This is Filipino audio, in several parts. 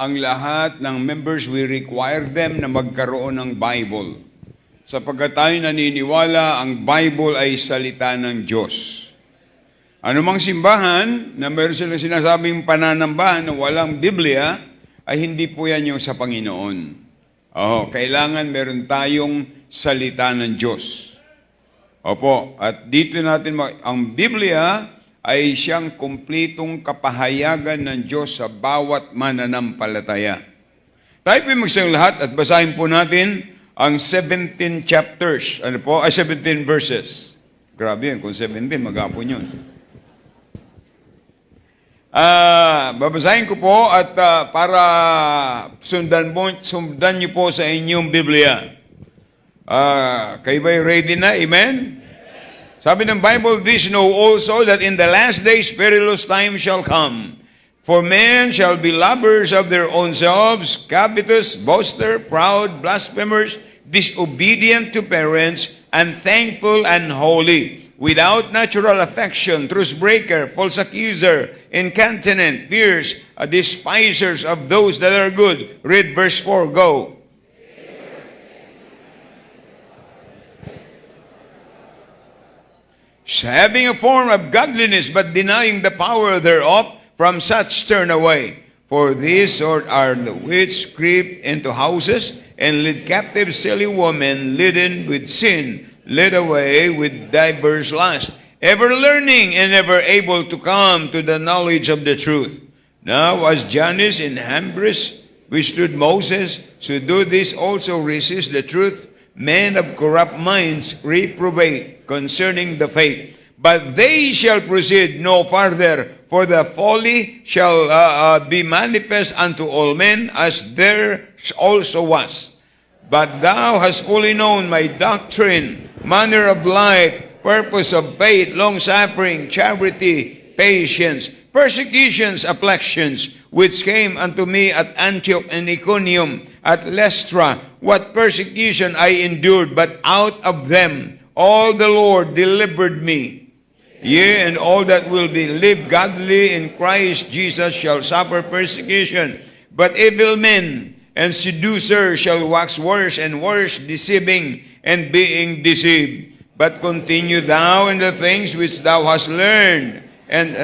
ang lahat ng members, we require them na magkaroon ng Bible. Sapagkat tayo naniniwala, ang Bible ay salita ng Diyos. Anumang simbahan na meron silang sinasabing pananambahan na walang Biblia, ay hindi po yan yung sa Panginoon. Kailangan meron tayong salita ng Diyos. Opo, at dito natin, ang Biblia ay siyang kumplitong kapahayagan ng Diyos sa bawat mananampalataya. Tayo po magsayang lahat at basahin po natin ang 17 chapters. 17 verses. Grabe yan, kung 17, maghapon yun. Babasahin ko po at para sundan niyo po sa inyong Biblia. Kayo ba ready na? Amen? Sabi ng Bible, "This know also that in the last days perilous times shall come. For men shall be lovers of their own selves, covetous, boasters, proud, blasphemers, disobedient to parents, unthankful, unholy, without natural affection, truce-breaker, false accuser, incontinent, fierce, despisers of those that are good." Read verse 4, go. "Having a form of godliness, but denying the power thereof, from such turn away. For these sort are the which creep into houses, and lead captive silly women, laden with sin, led away with diverse lusts, ever learning and never able to come to the knowledge of the truth. Now as Jannes and Jambres withstood Moses, so do these also resist the truth. Men of corrupt minds reprobate concerning the faith. But they shall proceed no farther, for the folly shall be manifest unto all men, as there also was. But thou hast fully known my doctrine, manner of life, purpose of faith, long-suffering, charity, patience, persecutions, afflictions, which came unto me at Antioch and Iconium, at Lystra, what persecution I endured, but out of them all the Lord delivered me. Yea, and all that will live godly in Christ Jesus shall suffer persecution. But evil men and seducers shall wax worse and worse, deceiving and being deceived. But continue thou in the things which thou hast learned, and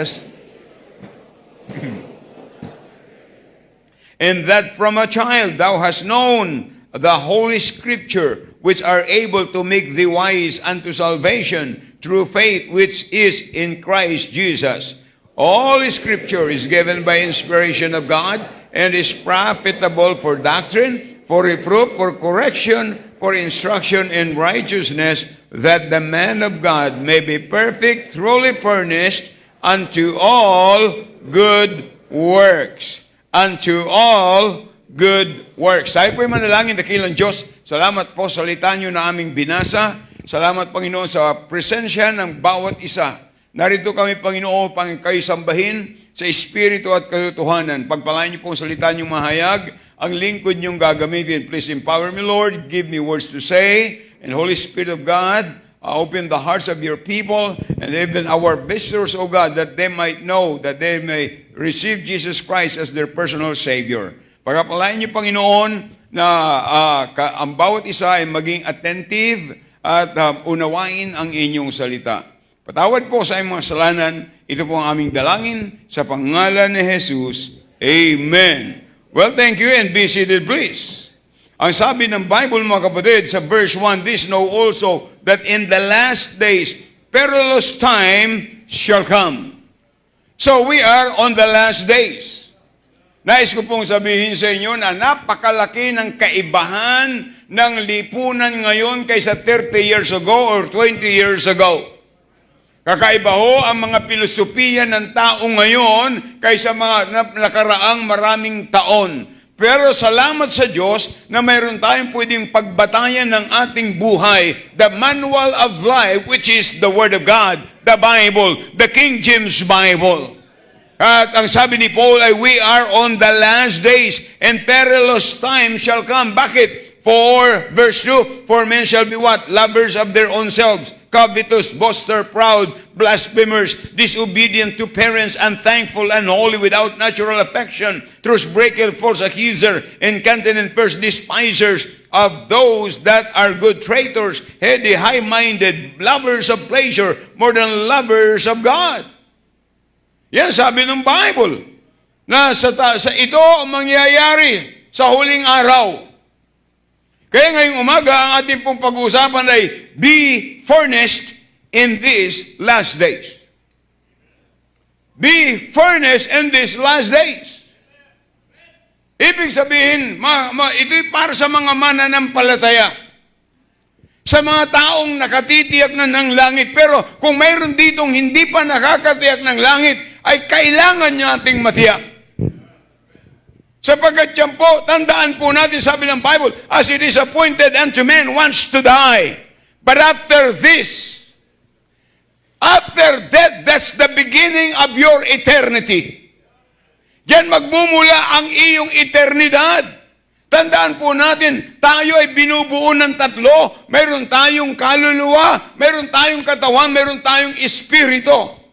and that from a child thou hast known the Holy Scripture, which are able to make thee wise unto salvation through faith which is in Christ Jesus. All Scripture is given by inspiration of God, and is profitable for doctrine, for reproof, for correction, for instruction in righteousness, that the man of God may be perfect, thoroughly furnished unto all good works. Unto all good works. Tayo po'y manalangin, dakilang Diyos. Salamat po sa salita niyo na aming binasa. Salamat, Panginoon, sa presensya ng bawat isa. Narito kami, Panginoon, upang kayo sambahin sa Espiritu at katotohanan. Pagpalain niyo po ang salita niyong mahayag, ang lingkod niyong gagamitin. Please empower me, Lord. Give me words to say. And Holy Spirit of God, open the hearts of your people and even our visitors, O God, that they might know, that they may receive Jesus Christ as their personal Savior. Pagpalain niyo, Panginoon, na ang bawat isa ay maging attentive at unawain ang inyong salita. Patawad po sa inyong mga kasalanan. Ito po ang aming dalangin sa pangalan ni Jesus. Amen. Well, thank you and be seated, please. Ang sabi ng Bible, mga kapatid, sa verse 1, "This know also that in the last days perilous time shall come." So we are on the last days. Nais ko pong sabihin sa inyo na napakalaki ng kaibahan ng lipunan ngayon kaysa 30 years ago or 20 years ago. Kakaiba ho ang mga pilosopiya ng tao ngayon kaysa mga nakaraang maraming taon. Pero salamat sa Diyos na mayroon tayong pwedeng pagbatayan ng ating buhay, the manual of life, which is the Word of God, the Bible, the King James Bible. At ang sabi ni Paul ay, we are on the last days, and perilous time shall come. Bakit? For, verse 2, for men shall be what? Lovers of their own selves, covetous, boaster, proud, blasphemers, disobedient to parents, unthankful, unholy, without natural affection, truce breaker, false accuser, incontinent, first despisers of those that are good, traitors, heady, high-minded, lovers of pleasure more than lovers of God. Yan sabi ng Bible, na sa ito ang mangyayari sa huling araw. Kaya ngayong umaga, ang ating pong pag-uusapan ay be furnished in these last days. Be furnished in these last days. Ibig sabihin, ito'y para sa mga mananampalataya. Sa mga taong nakatitiyak na ng langit. Pero kung mayroon ditong hindi pa nakakatiyak ng langit, ay kailangan nating matiyak. Sapagkat yan po, tandaan po natin, sabi ng Bible, as it is appointed unto men once to die. But after this, after death, that's the beginning of your eternity. Diyan magmumula ang iyong eternidad. Tandaan po natin, tayo ay binubuo ng tatlo. Meron tayong kaluluwa, meron tayong katawan, meron tayong espiritu.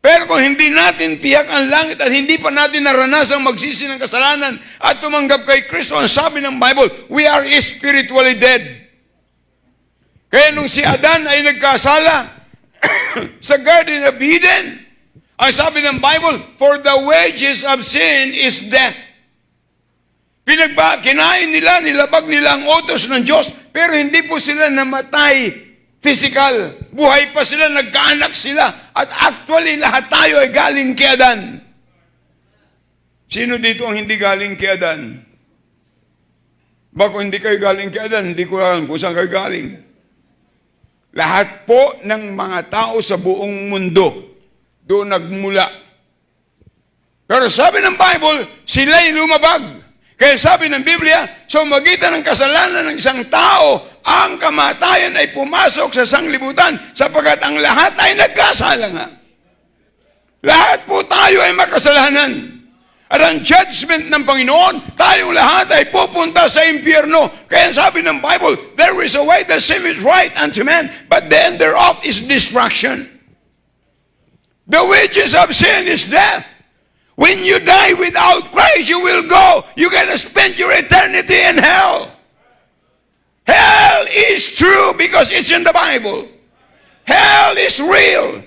Pero kung hindi natin tiyak ang langit at hindi pa natin naranasang magsisi ng kasalanan at tumanggap kay Kristo, ang sabi ng Bible, we are spiritually dead. Kaya nung si Adan ay nagkasala sa Garden of Eden, ang sabi ng Bible, for the wages of sin is death. Kinain nila, nilabag nila ang utos ng Diyos, pero hindi po sila namatay physical. Buhay pa sila, nagkaanak sila. At actually, lahat tayo ay galing kay Adan. Sino dito ang hindi galing kay Adan? Baka hindi kayo galing kay Adan, hindi ko alam kung saan kayo galing. Lahat po ng mga tao sa buong mundo, doon nagmula. Pero sabi ng Bible, sila'y lumabag. Kaya sabi ng Biblia, sa magitan ng kasalanan ng isang tao, ang kamatayan ay pumasok sa sanglibutan sapagkat ang lahat ay nagkasala nga. Lahat po tayo ay makasalanan. At ang judgment ng Panginoon, tayong lahat ay pupunta sa impyerno. Kaya sabi ng Bible, there is a way that seemeth right unto man, but the end thereof is destruction. The wages of sin is death. When you die without Christ, you will go. You're going to spend your eternity in hell. Hell is true because it's in the Bible. Hell is real.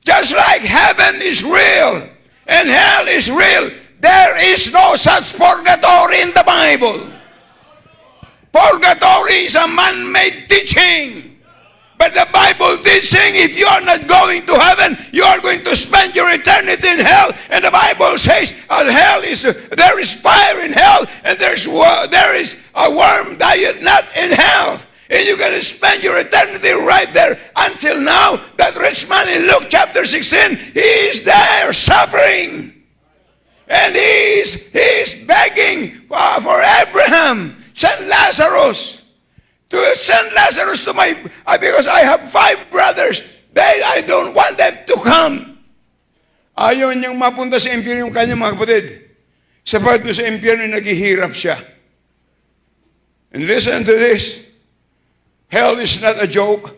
Just like heaven is real and hell is real, there is no such purgatory in the Bible. Purgatory is a man-made teaching. But the Bible teaching, if you are not going to heaven, you are going to spend your eternity in hell. And the Bible says, there is fire in hell, and there is a worm diet not in hell. And you're going to spend your eternity right there. Until now, that rich man in Luke chapter 16, he is there suffering. And he's begging for Abraham, send Lazarus. To send Lazarus to because I have 5 brothers. I don't want them to come. Ayaw niyang mapunta sa impyerno yung kanyang mga kapatid. Sapat sa impyerno naghihirap siya. And listen to this. Hell is not a joke.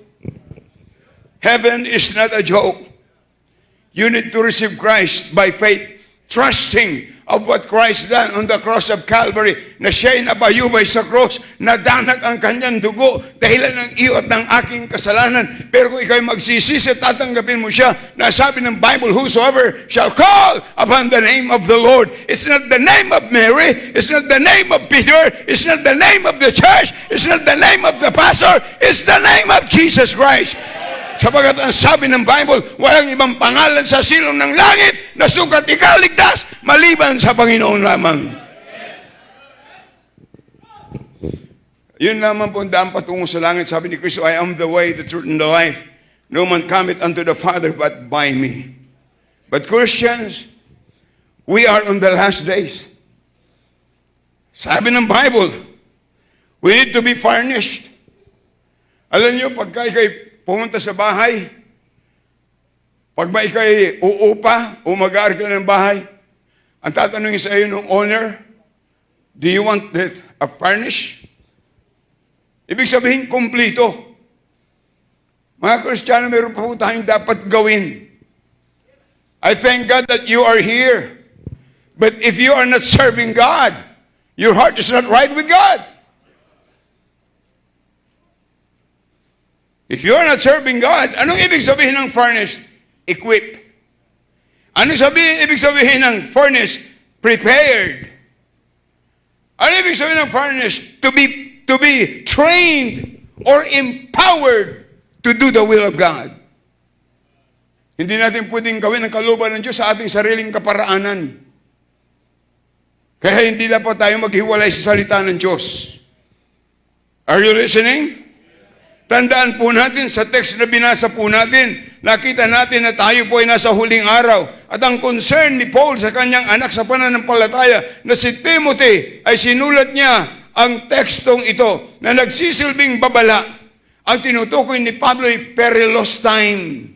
Heaven is not a joke. You need to receive Christ by faith, trusting of what Christ done on the cross of Calvary, na siya'y nabayubay sa cross, nadanag ang kanyang dugo, dahilan ng iyo at ng aking kasalanan. Pero kung ikaw'y magsisisi, tatanggapin mo siya, na sabi ng Bible, whosoever shall call upon the name of the Lord. It's not the name of Mary, it's not the name of Peter, it's not the name of the church, it's not the name of the pastor, it's the name of Jesus Christ. Sapagat ang sabi ng Bible, walang ibang pangalan sa silong ng langit na sukat ikaligtas maliban sa Panginoon lamang. Yun lamang po ang daan patungo sa langit. Sabi ni Kristo, I am the way, the truth, and the life. No man cometh unto the Father but by me. But Christians, we are on the last days. Sabi ng Bible, we need to be furnished. Alam niyo, pagka ikay pumunta sa bahay, pag ba ikay uupa o mag-aaral ka ng bahay, ang tatanungin sa iyo ng owner, do you want that furnished? Ibig sabihin, kumplito. Mga Kristiyano, meron pa po tayong dapat gawin. I thank God that you are here. But if you are not serving God, your heart is not right with God. If you are not serving God, anong ibig sabihin ng furnace? Equip. Anong ibig sabihin ng furnace? Prepared. Ano ibig sabihin ng furnace? To be trained or empowered to do the will of God. Hindi natin pwedeng gawin ang kalooban ng Diyos sa ating sariling kaparaanan. Kaya hindi dapat tayo maghiwalay sa salita ng Diyos. Are you listening? Tandaan po natin, sa text na binasa po natin, nakita natin na tayo po ay nasa huling araw. At ang concern ni Paul sa kanyang anak sa pananampalataya na si Timothy ay sinulat niya ang tekstong ito na nagsisilbing babala. Ang tinutukoy ni Pablo ay perilous time.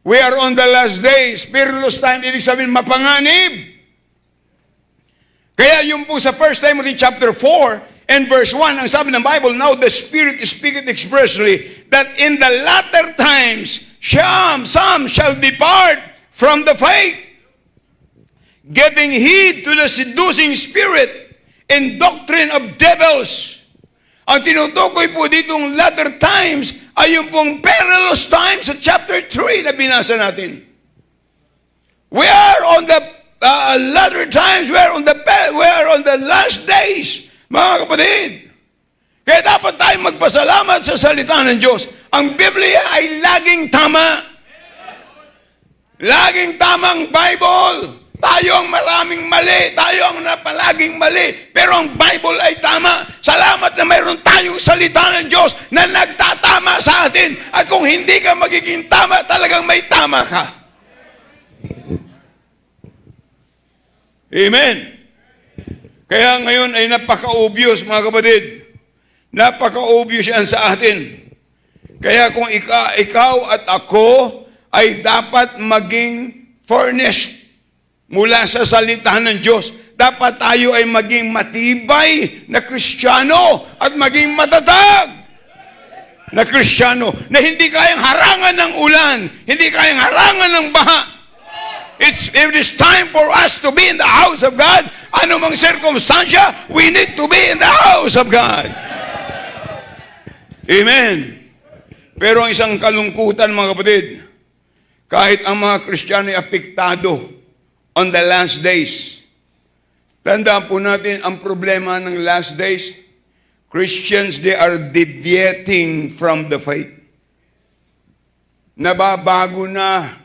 We are on the last days. Perilous time, ibig sabihin mapanganib. Kaya yung po sa 1 Timothy chapter 4, and verse 1, ang sabi ng Bible, now the Spirit speaketh expressly that in the latter times, some shall depart from the faith, giving heed to the seducing spirit and doctrine of devils. Ang tinutukoy po ditong latter times ay yung pong perilous times sa chapter 3 na binasa natin. We are on the latter times, we are on the last days. Mga kapatid, kaya dapat tayong magpasalamat sa salita ng Diyos. Ang Biblia ay laging tama. Laging tamang Bible. Tayo ang maraming mali. Tayo ang napalaging mali. Pero ang Bible ay tama. Salamat na mayroon tayong salita ng Diyos na nagtatama sa atin. At kung hindi ka magiging tama, talagang may tama ka. Amen. Kaya ngayon ay napaka-obvious, mga kapatid. Napaka-obvious yan sa atin. Kaya kung ikaw at ako ay dapat maging furnished mula sa salita ng Diyos, dapat tayo ay maging matibay na Kristiyano at maging matatag na Kristiyano na hindi kayang harangan ng ulan, hindi kayang harangan ng baha. It is time for us to be in the house of God. Ano mang sirkumstansya, we need to be in the house of God. Amen. Pero ang isang kalungkutan, mga kapatid, kahit ang mga Kristiyano ay apektado on the last days. Tandaan po natin ang problema ng last days. Christians, they are deviating from the faith. Nababago na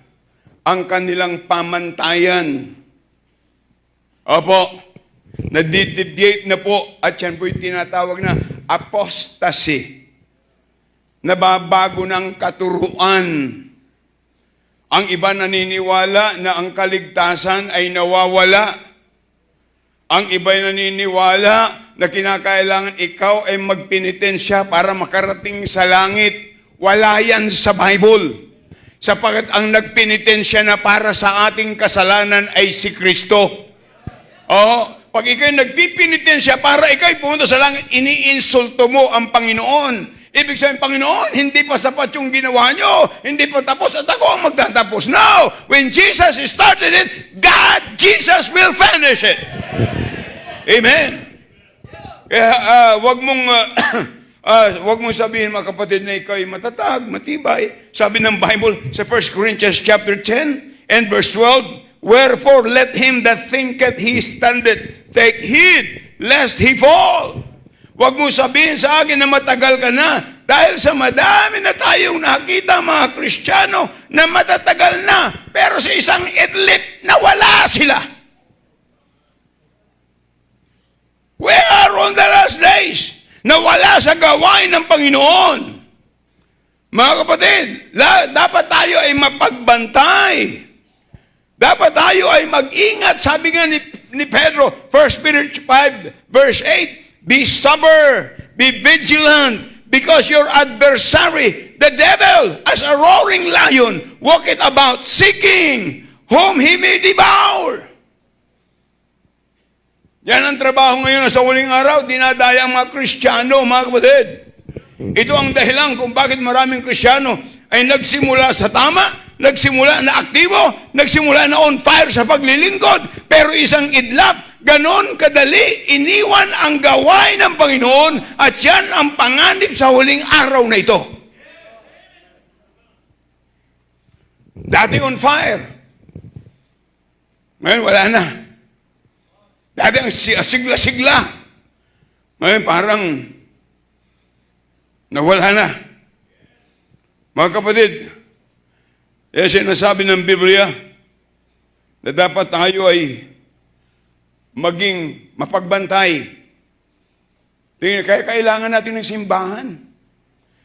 ang kanilang pamantayan. Opo, nadideviate na po at yan po'y tinatawag na apostasy. Nababago ng katuruan. Ang iba naniniwala na ang kaligtasan ay nawawala. Ang iba naniniwala na kinakailangan ikaw ay magpenitensya para makarating sa langit. Wala yan sa Bible. Sapagkat ang nagpenitensya na para sa ating kasalanan ay si Kristo. Pag ikaw'y nagpipinitensya para ikaw'y pumunta sa langit, iniinsulto mo ang Panginoon. Ibig sabihin, Panginoon, hindi pa sapat yung ginawa nyo. Hindi pa tapos at ako ang magtatapos. No! When Jesus started it, Jesus will finish it. Amen. Kaya wag mong sabihin, mga kapatid, na ikaw ay matatag, matibay. Sabi ng Bible sa 1 Corinthians chapter 10 and verse 12, wherefore let him that thinketh he standeth take heed lest he fall. Wag mong sabihin sa akin na matagal ka na dahil sa madami na tayong nakita, mga Kristiyano, na matatagal na pero sa isang idlip nawala sila. We are on the last days. Nawala sa gawain ng Panginoon. Mga kapatid, dapat tayo ay mapagbantay. Dapat tayo ay mag-ingat. Sabi nga ni Pedro, 1 Peter 5, verse 8, be sober, be vigilant, because your adversary, the devil, as a roaring lion, walketh about, seeking whom he may devour. Yan ang trabaho ngayon sa huling araw, dinadaya ang mga Kristiyano, mga kapatid. Ito ang dahilan kung bakit maraming Kristiyano ay nagsimula sa tama, nagsimula na aktibo, nagsimula na on fire sa paglilingkod, pero isang idlap, ganon kadali, iniwan ang gawain ng Panginoon at yan ang panganib sa huling araw na ito. Dati on fire. Ngayon wala na. Dati ang sigla-sigla. Ngayon parang nawala na. Mga kapatid, sinasabi ng Biblia na dapat tayo ay maging mapagbantay. Kaya kailangan natin ng simbahan.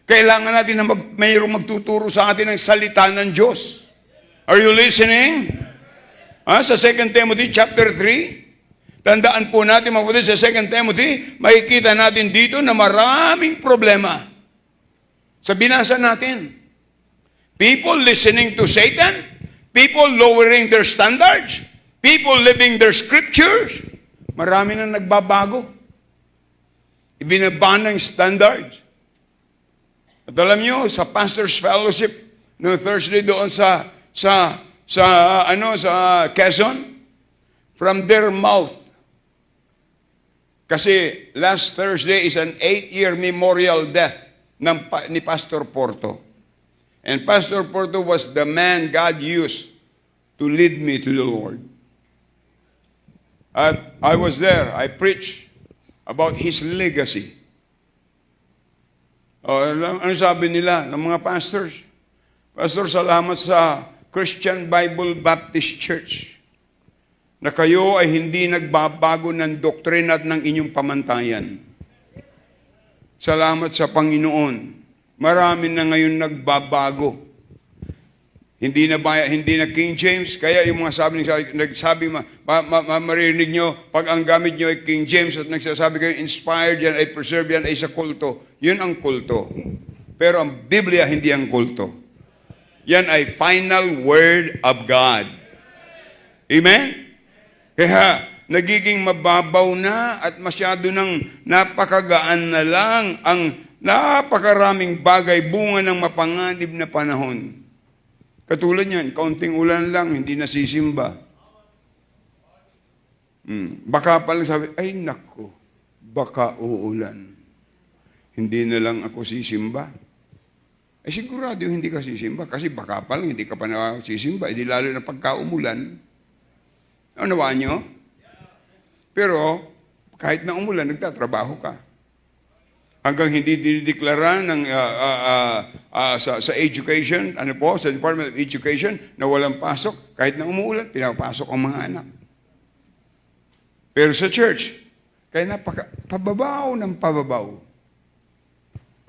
Kailangan natin na mayroong magtuturo sa atin ng salita ng Diyos. Are you listening? Sa 2 Timothy chapter 3, tandaan po natin mga kapatid, sa 2 Timothy, makikita natin dito na maraming problema. Sa binasa natin, people listening to Satan, people lowering their standards, people living their scriptures, marami na nagbabago. Ibinaban ng standards. At alam nyo, sa Pastor's Fellowship no Thursday doon sa Quezon, from their mouth. Kasi last Thursday is an 8-year memorial death ni Pastor Porto. And Pastor Porto was the man God used to lead me to the Lord. At I was there. I preached about his legacy. Ano sabi nila ng mga pastors? Pastor, salamat sa Christian Bible Baptist Church na kayo ay hindi nagbabago ng doktrina at ng inyong pamantayan. Salamat sa Panginoon. Marami na ngayon nagbabago. Hindi na King James, kaya yung mga marinig nyo, pag ang gamit nyo ay King James at nagsasabi kayo, inspired yan, ay preserved yan, ay sa kulto. Yun ang kulto. Pero ang Biblia, hindi ang kulto. Yan ay final word of God. Amen? Kaya, nagiging mababaw na at masyado nang napakagaan na lang ang napakaraming bagay bunga ng mapanganib na panahon. Katulad yan, kaunting ulan lang, hindi nasisimba. Baka pala sabi, ay nako, baka uulan. Hindi na lang ako sisimba. Ay sigurado hindi ka sisimba, kasi baka pala hindi ka pa sisimba, hindi lalo na pagka-umulan. Nawaan nyo? Pero, kahit na umulan, nagtatrabaho ka. Hanggang hindi dinideklara ng sa education, sa Department of Education, na walang pasok, kahit na umuulan, pinapasok ang mga anak. Pero sa church, kaya pababaw ng pababaw.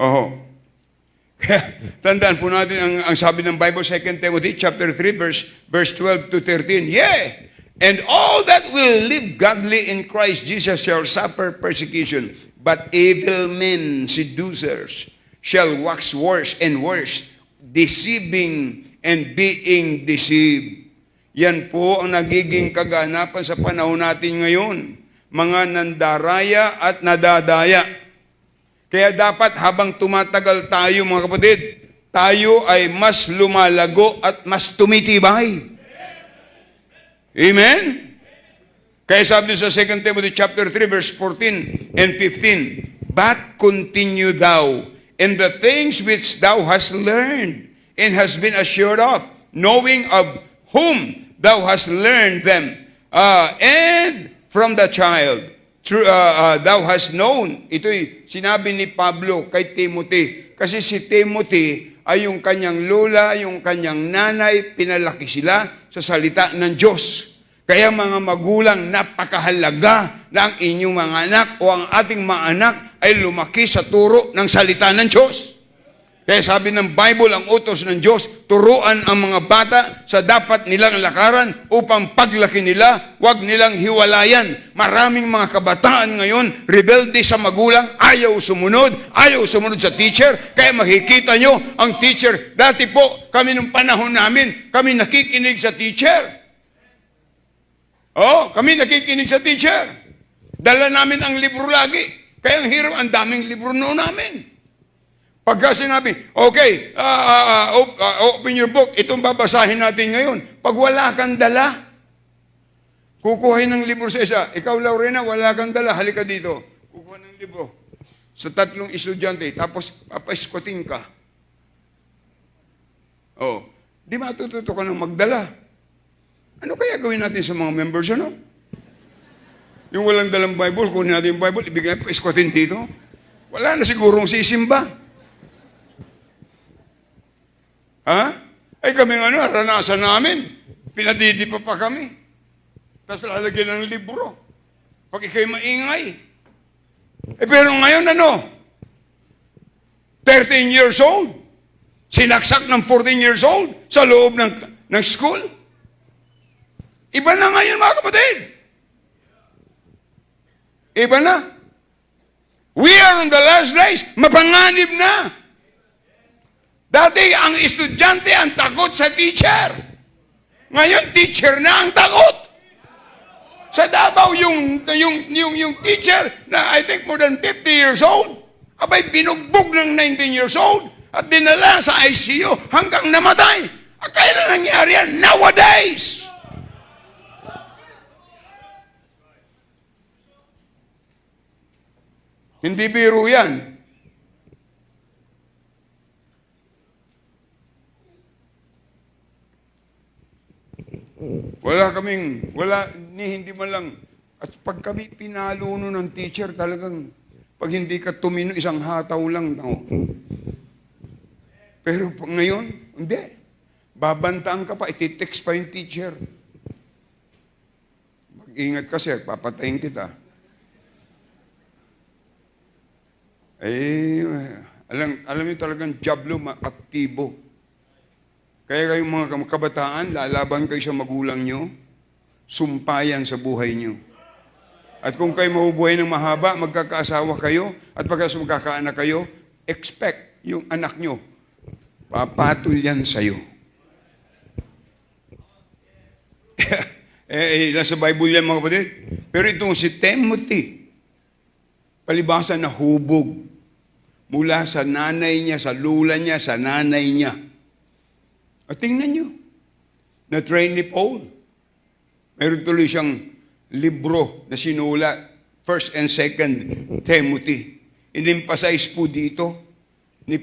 Oho. Kaya, tandaan po natin ang sabi ng Bible, 2 Timothy chapter 3, verse 12 to 13. Yeah! And all that will live godly in Christ Jesus shall suffer persecution. But evil men, seducers, shall wax worse and worse, deceiving and being deceived. Yan po ang nagiging kaganapan sa panahon natin ngayon. Mga nandaraya at nadadaya. Kaya dapat habang tumatagal tayo mga kapatid, tayo ay mas lumalago at mas tumitibay. Amen? Kaya sabi sa 2 Timothy chapter 3 verse 14 and 15, but continue thou in the things which thou hast learned and hast been assured of, knowing of whom thou hast learned them, and from the child thou hast known. Ito'y sinabi ni Pablo kay Timothy. Kasi si Timothy ay yung kanyang lola, yung kanyang nanay, pinalaki sila sa salita ng Diyos. Kaya mga magulang, napakahalaga na ang inyong mga anak o ang ating mga anak ay lumaki sa turo ng salita ng Diyos. Kaya sabi ng Bible, ang utos ng Diyos, turuan ang mga bata sa dapat nilang lakaran upang paglaki nila, huwag nilang hiwalayan. Maraming mga kabataan ngayon, rebelde sa magulang, ayaw sumunod sa teacher. Kaya makikita nyo, ang teacher, dati po, kami nung panahon namin, kami nakikinig sa teacher. Kami nakikinig sa teacher. Dala namin ang libro lagi. Kaya ang hirap, ang daming libro noon namin. Pagka sinabi, okay, open your book, itong babasahin natin ngayon. Pag wala kang dala, kukuhain ng libro sa isa. Ikaw, Lorena, wala kang dala, halika dito. Kukuha ng libro sa 3 estudyante, tapos papaiskutin ka. Oh, di matututo ka ng magdala. Ano kaya gawin natin sa mga members, ano? Yung walang dalang Bible, kunin natin yung Bible, ibigay pa iskwatin dito. Wala na sigurong sisimba. Ha? Ay kami ranasan namin. Pinadidipa pa kami. Tapos lalagyan ng libro. Pag ikay maingay. Pero ngayon 13 years old. Sinaksak ng 14 years old sa loob ng school. Iba na ngayon, mga kapatid. Iba na. We are in the last days. Mapanganib na. Dati, ang estudyante ang takot sa teacher. Ngayon, teacher na ang takot. Sa Davao, yung teacher na I think more than 50 years old, abay, binugbog ng 19 years old at dinala sa ICU hanggang namatay. Kailan nangyari yan? Nowadays! Hindi biro yan. Hindi man lang. At pag kami pinaluno ng teacher, talagang, pag hindi ka tumino, isang hataw lang. No. Pero ngayon, hindi. Babantaan ka pa, iti-text pa yung teacher. Mag-ingat kasi, papatayin kita. Alam niyo talagang diablo, aktibo. Kaya kayong mga kabataan, lalaban kayo sa magulang nyo, sumpayan sa buhay nyo. At kung kayo mabubuhay ng mahaba, magkakaasawa kayo, at pagkas magkakaanak kayo, expect yung anak nyo, papatol yan sa'yo. Nasa Bible yan, mga kapatid. Pero itong si Timothy, palibasa na hubog mula sa nanay niya, sa lula niya, sa nanay niya. At tingnan niyo, na-train ni Paul. Meron tuloy siyang libro na sinulat, 1 and 2 Timothy. In-emphasize po dito ni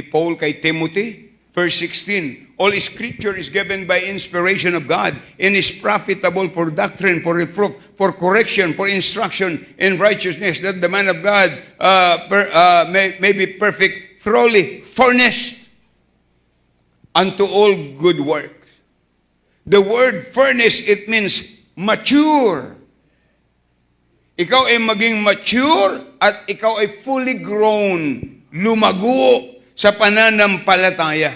Paul kay Timothy, verse 16, all Scripture is given by inspiration of God and is profitable for doctrine, for reproof, for correction, for instruction in righteousness, that the man of God may be perfect, thoroughly furnished unto all good works. The word furnished, it means mature. Ikaw ay maging mature at ikaw ay fully grown, lumago sa pananampalataya.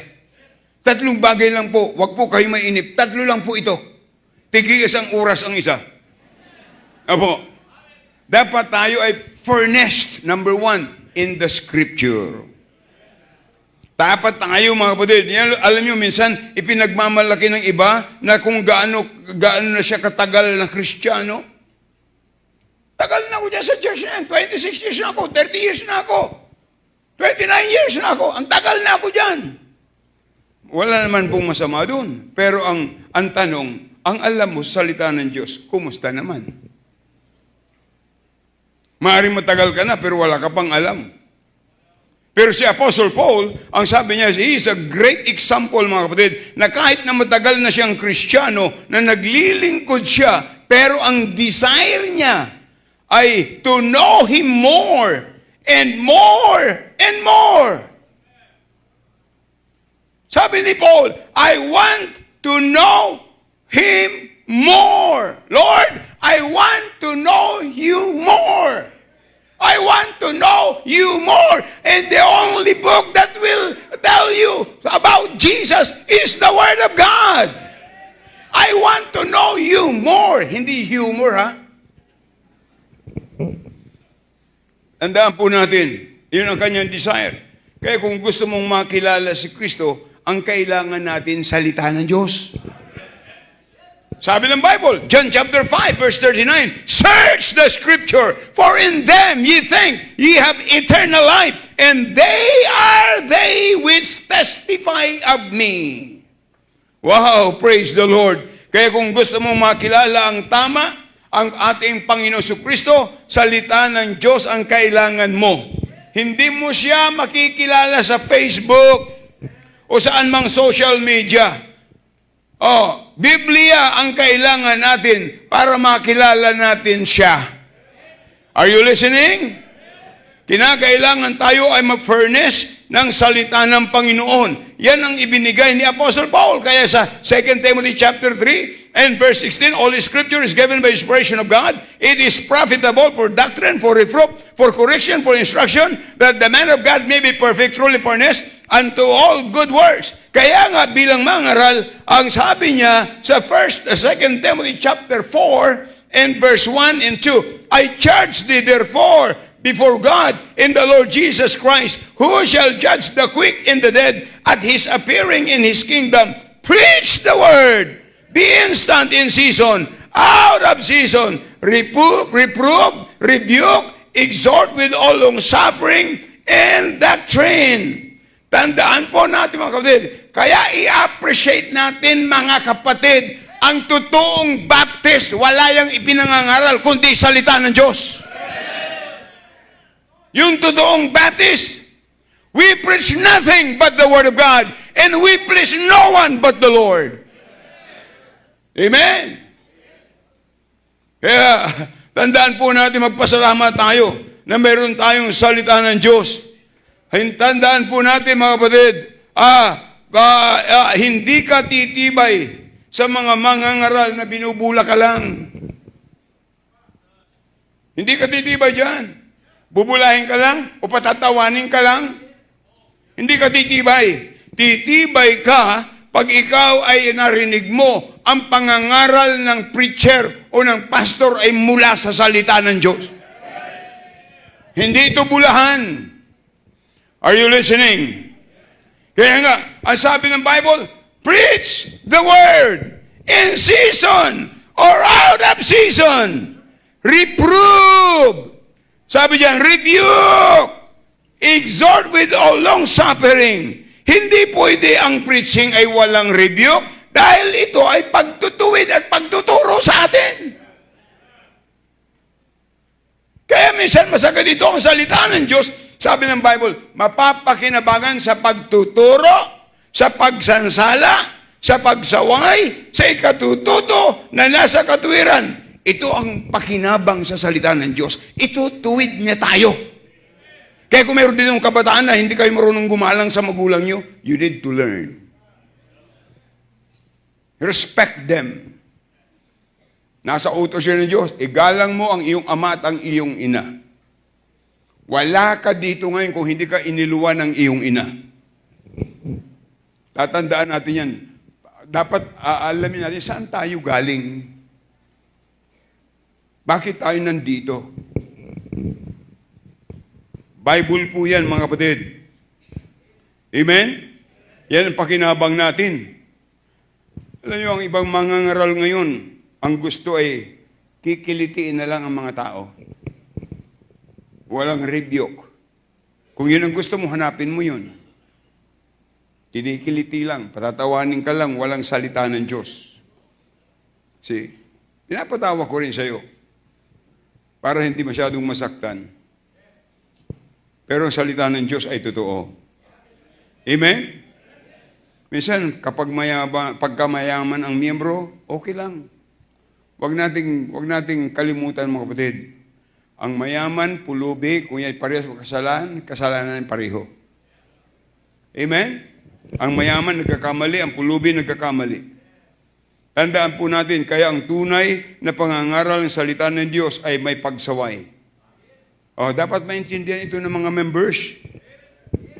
3 bagay lang po. Huwag po kayo mainip. 3 lang po ito. Tigil 1 oras ang isa. Apo. Dapat tayo ay furnished, number 1, in the Scripture. Dapat tayo, mga kapatid. Alam nyo, minsan, ipinagmamalaki ng iba na kung gaano na siya katagal na Kristiyano. Tagal na ako dyan sa church na yan. 26 years na ako. 30 years na ako. 29 years na ako. Ang tagal na ako dyan. Wala naman pong masama doon. Pero ang tanong, ang alam mo sa salita ng Diyos, kumusta naman? Maaaring matagal ka na, pero wala ka pang alam. Pero si Apostle Paul, ang sabi niya, he is a great example, mga kapatid, na kahit na matagal na siyang Kristiyano, na naglilingkod siya, pero ang desire niya ay to know Him more and more and more. Sabi ni Paul, I want to know Him more. Lord, I want to know You more. I want to know You more. And the only book that will tell you about Jesus is the Word of God. I want to know You more. Hindi humor, ha? Tandaan po natin, yun ang kanyang desire. Kaya kung gusto mong makilala si Kristo, ang kailangan natin salita ng Diyos. Sabi ng Bible, John chapter 5, verse 39, search the scripture, for in them ye think ye have eternal life, and they are they which testify of me. Wow, praise the Lord. Kaya kung gusto mong makilala ang tama, ang ating Panginoon Kristo, salita ng Diyos ang kailangan mo. Hindi mo siya makikilala sa Facebook o saan mang social media. Biblia ang kailangan natin para makilala natin siya. Are you listening? Kinakailangan tayo ay mag-furnish ng salita ng Panginoon. Yan ang ibinigay ni Apostle Paul. Kaya sa 2 Timothy chapter 3 and verse 16, all Scripture is given by inspiration of God. It is profitable for doctrine, for reproof, for correction, for instruction, that the man of God may be perfect, truly furnished unto all good works. Kaya nga bilang mangaral, ang sabi niya sa 2 Timothy chapter 4 and verse 1 and 2, I charge thee therefore before God in the Lord Jesus Christ, who shall judge the quick and the dead at his appearing in his kingdom. Preach the word. Be instant in season, out of season. Reprove, rebuke, exhort with all long-suffering and doctrine. Tandaan po natin mga kapatid, kaya i-appreciate natin mga kapatid, ang totoong Baptist, wala yang ipinangangaral, kundi salita ng Diyos. Yung totoong Baptist, we preach nothing but the Word of God, and we please no one but the Lord. Amen? Kaya, tandaan po natin, magpasalamat tayo na meron tayong salita ng Diyos. Tandaan po natin mga kapatid, hindi ka titibay sa mga mangangaral na binubula ka lang. Hindi ka titibay dyan. Bubulahin ka lang o patatawanin ka lang. Hindi ka titibay. Titibay ka pag ikaw ay narinig mo ang pangangaral ng preacher o ng pastor ay mula sa salita ng Diyos. Hindi ito bulahan. Are you listening? Kaya nga, ang sabi ng Bible, preach the word in season or out of season. Reprove. Sabi diyan, rebuke. Exhort with all long suffering. Hindi pwede ang preaching ay walang rebuke dahil ito ay pagtutuwid at pagtuturo sa atin. Kaya minsan masagad ito ang salita ng Diyos. Sabi ng Bible, mapapakinabangan sa pagtuturo, sa pagsansala, sa pagsaway, sa ikatututo na nasa katuwiran. Ito ang pakinabang sa salita ng Diyos. Itutuwid niya tayo. Kaya kung meron din yung kabataan na hindi kayo marunong gumalang sa magulang nyo, you need to learn. Respect them. Nasa utos yun ng Diyos, igalang mo ang iyong ama at ang iyong ina. Wala ka dito ngayon kung hindi ka iniluwan ng iyong ina. Tatandaan natin yan. Dapat alamin natin saan tayo galing. Bakit tayo nandito? Bible po yan, mga kapatid. Amen? Yan ang pakinabang natin. Alam niyo, ang ibang mangangaral ngayon, ang gusto ay kikilitiin na lang ang mga tao. Walang rebuke. Kung yun ang gusto mo, hanapin mo yun. Kinikiliti lang, patatawanin ka lang, walang salita ng Diyos. See, pinapatawa ko rin sa'yo para hindi masyadong masaktan. Pero ang salita ng Diyos ay totoo. Amen? Minsan, kapag pagkamayaman ang miyembro, okay lang. Huwag nating kalimutan, mga kapatid. Ang mayaman, pulubi, kung yan parehas kasalanan, kasalanan pareho. Amen? Ang mayaman nagkakamali, ang pulubi nagkakamali. Tandaan po natin, kaya ang tunay na pangangaral ng salita ng Diyos ay may pagsaway. Dapat maintindihan ito ng mga members.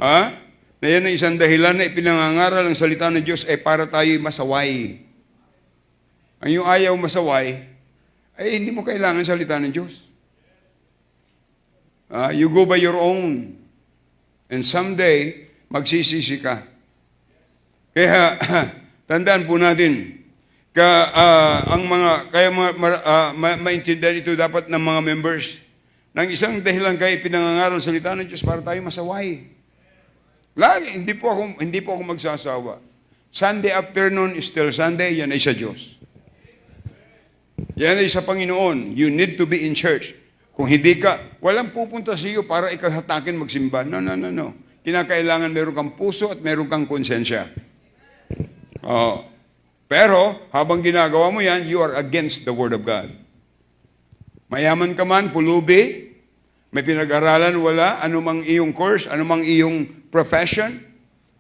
Na yan ang isang dahilan na ipinangangaral ng salita ng Diyos ay para tayo masaway. Ang yung ayaw masaway, ay hindi mo kailangan salita ng Diyos. You go by your own. And someday, magsisisi ka. Kaya, tandaan po natin, Ang mga, kaya maintindihan ito dapat ng mga members. Nang isang dahilan kayo pinangangaral ng salita ng Diyos para tayo masaway. Lagi, hindi po ako magsasawa. Sunday afternoon is still Sunday, yan ay sa Diyos. Yan ay sa Panginoon. You need to be in church. Kung hindi ka, walang pupunta sa iyo para ikaw hatakin magsimba. No. Kinakailangan meron kang puso at meron kang konsensya. Pero, habang ginagawa mo yan, you are against the Word of God. Mayaman ka man, pulubi, may pinag-aralan, wala, anumang iyong course, anumang iyong profession,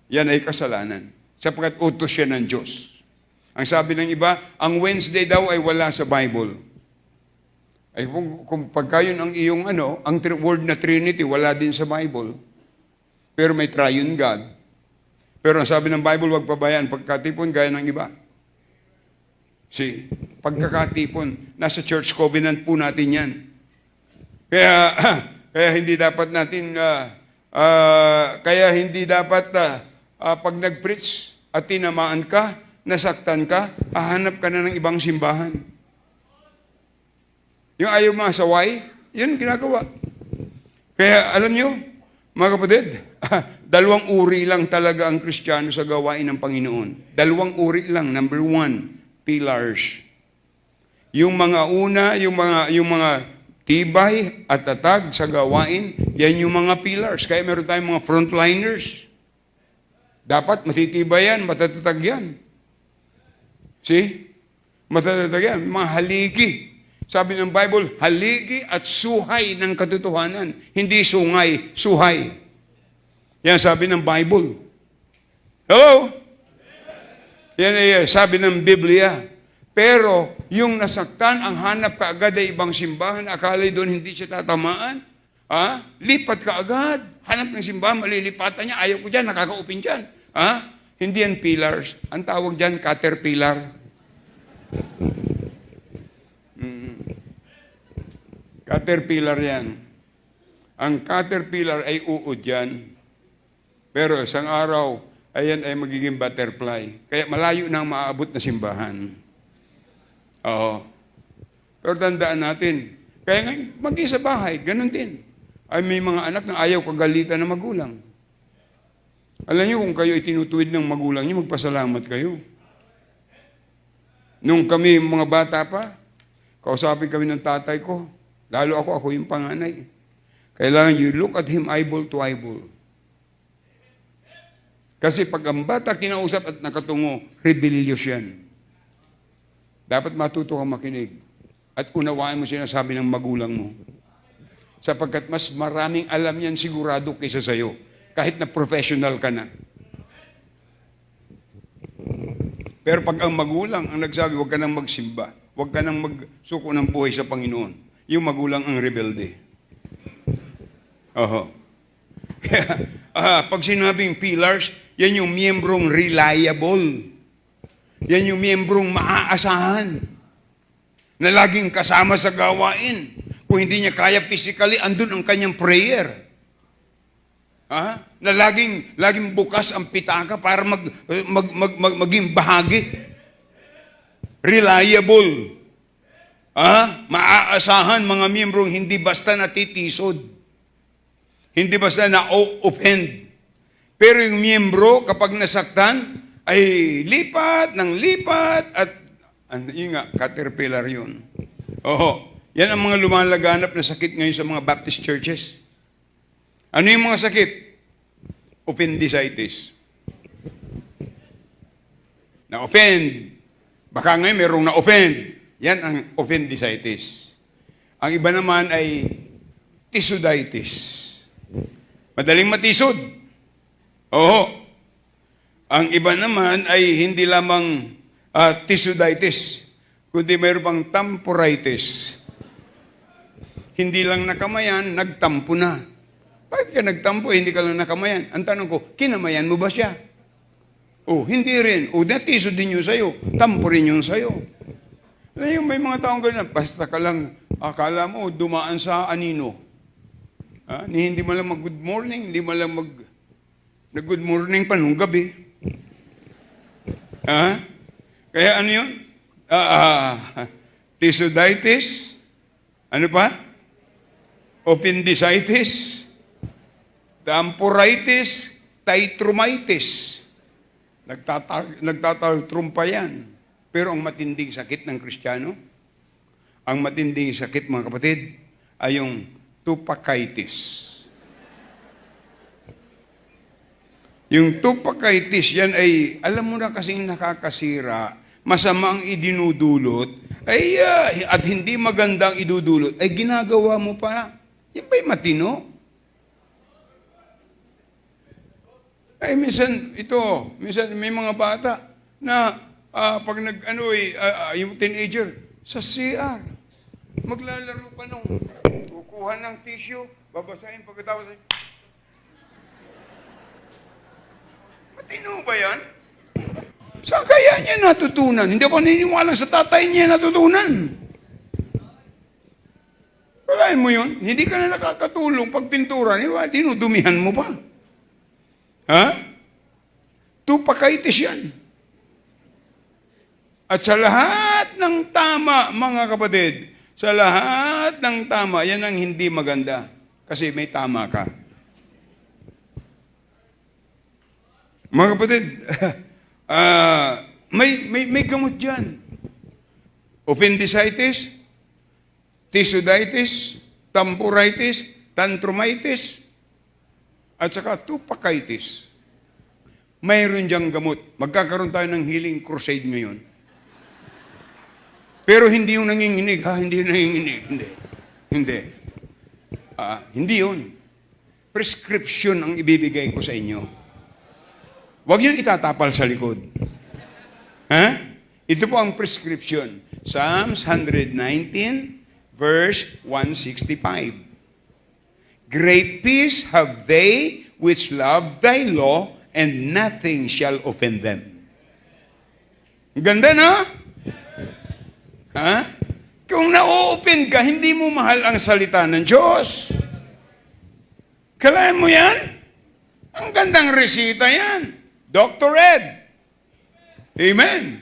yan ay kasalanan. Sapagkat utos siya ng Diyos. Ang sabi ng iba, ang Wednesday daw ay wala sa Bible. Ay kung pagka yun ang iyong ang word na Trinity, wala din sa Bible. Pero may triune God. Pero ang sabi ng Bible, huwag pabayaan, pagkatipon, gaya ng iba. Pagkakatipon, nasa church covenant po natin yan. Kaya hindi dapat natin, pag nag-preach at tinamaan ka, nasaktan ka, hahanap ka na ng ibang simbahan. Yung ayaw masaway, yun ginagawa. Kaya alam nyo, mga kapatid, dalawang uri lang talaga ang Kristiyano sa gawain ng Panginoon. Dalawang uri lang. Number one, pillars. Yung mga una, yung mga tibay at tatag sa gawain, yan yung mga pillars. Kaya meron tayong mga frontliners. Dapat matitibay yan, matatatag yan. Matatatag yan. Mga haligi. Sabi ng Bible, haligi at suhay ng katotohanan. Hindi sungay, suhay. Yan sabi ng Bible. Hello? Yan ay sabi ng Biblia. Pero yung nasaktan, ang hanap ka agad ay ibang simbahan, akala doon hindi siya tatamaan. Lipat ka agad. Hanap ng simbahan, malilipatan niya. Ayaw ko dyan, nakakaupin dyan. Hindi yan pillars. Ang tawag dyan, caterpillar. Caterpillar yan. Ang caterpillar ay uod yan. Pero isang araw, ayan ay magiging butterfly. Kaya malayo na ang maaabot na simbahan. Pero tandaan natin, kaya ngayon, mag-isa bahay, ganun din. Ay may mga anak na ayaw kagalitan ng magulang. Alam niyo, kung kayo itinutuwid ng magulang niyo, magpasalamat kayo. Nung kami mga bata pa, kausapin kami ng tatay ko, lalo ako yung panganay. Kailangan you look at him eyeball to eyeball. Kasi pag ang bata kinausap at nakatungo, rebellious yan. Dapat matuto kang makinig. At unawaan mo sinasabi ng magulang mo. Sapagkat mas maraming alam yan sigurado kaysa sa'yo. Kahit na professional ka na. Pero pag ang magulang ang nagsabi, huwag ka nang magsimba. Huwag ka nang magsuko ng buhay sa Panginoon. Yung magulang ang rebelde. Pag sinabing pillars, yan yung miyembrong reliable. Yan yung miyembrong maaasahan. Na laging kasama sa gawain. Kung hindi niya kaya physically, andun ang kanyang prayer. Na laging bukas ang pitaka para maging bahagi. Reliable. Maaasahan mga miyembrong hindi basta natitisod. Hindi basta na-offend. Pero yung miyembro, kapag nasaktan, ay lipat ng lipat at yun nga, caterpillar yun. Yan ang mga lumalaganap na sakit ngayon sa mga Baptist churches. Ano yung mga sakit? Appendicitis. Na-offend. Baka ngayon merong na-offend. Yan ang appendicitis. Ang iba naman ay tisuditis. Madaling matisod. Ang iba naman ay hindi lamang tisuditis, kundi mayroon pang tamporitis. Hindi lang nakamayan, nagtampo na. Bakit ka nagtampo, hindi ka lang nakamayan? Ang tanong ko, kinamayan mo ba siya? Hindi rin. Natisod din yun sa'yo. Tampo rin yun sa'yo. May mga taong ganyan, basta ka lang, akala mo, dumaan sa anino. Hindi mo lang mag-good morning, hindi mo lang nag-good morning pa nung gabi. Kaya ano yun? Tisuditis, ano pa? Appendicitis, tampuritis, titrumitis. Nagtataltrum pa yan. Pero ang matinding sakit ng Kristiyano, ang matinding sakit, mga kapatid, ay yung tupaccitis. Yung tupaccitis, yan ay, alam mo na kasing nakakasira, masamang idinudulot, ay, at hindi magandang idudulot, ay ginagawa mo pa. Yan ba'y matino? Ay, minsan may mga bata na pag yung teenager, sa CR, maglalaro pa nung kukuha ng tissue, babasahin pagkatapos. Matino ba yan? Saan kaya niya natutunan? Hindi ako naniniwala sa tatay niya natutunan. Walain mo yun, hindi ka na nakakatulong pag pintura, dinudumihan mo pa. Ha? Tupaccitis yan. At sa lahat ng tama, mga kapatid, sa lahat ng tama, yan ang hindi maganda. Kasi may tama ka. Mga kapatid, may gamot dyan. Appendicitis, tisuditis, tampuritis, tantrumitis, at saka tupaccitis. Mayroon diyang gamot. Magkakaroon tayo ng healing crusade ngayon. Pero hindi yung nanginginig, ha? Hindi yung nanginginig. Hindi. Hindi yun. Prescription ang ibibigay ko sa inyo. Huwag niyo itatapal sa likod. Ha? Ito po ang prescription. Psalms 119, verse 165. Great peace have they which love thy law, and nothing shall offend them. Ganda, no? Ha? Kung na-offend ka, hindi mo mahal ang salita ng Diyos. Kalayan mo yan? Ang gandang resita yan. Dr. Ed. Amen.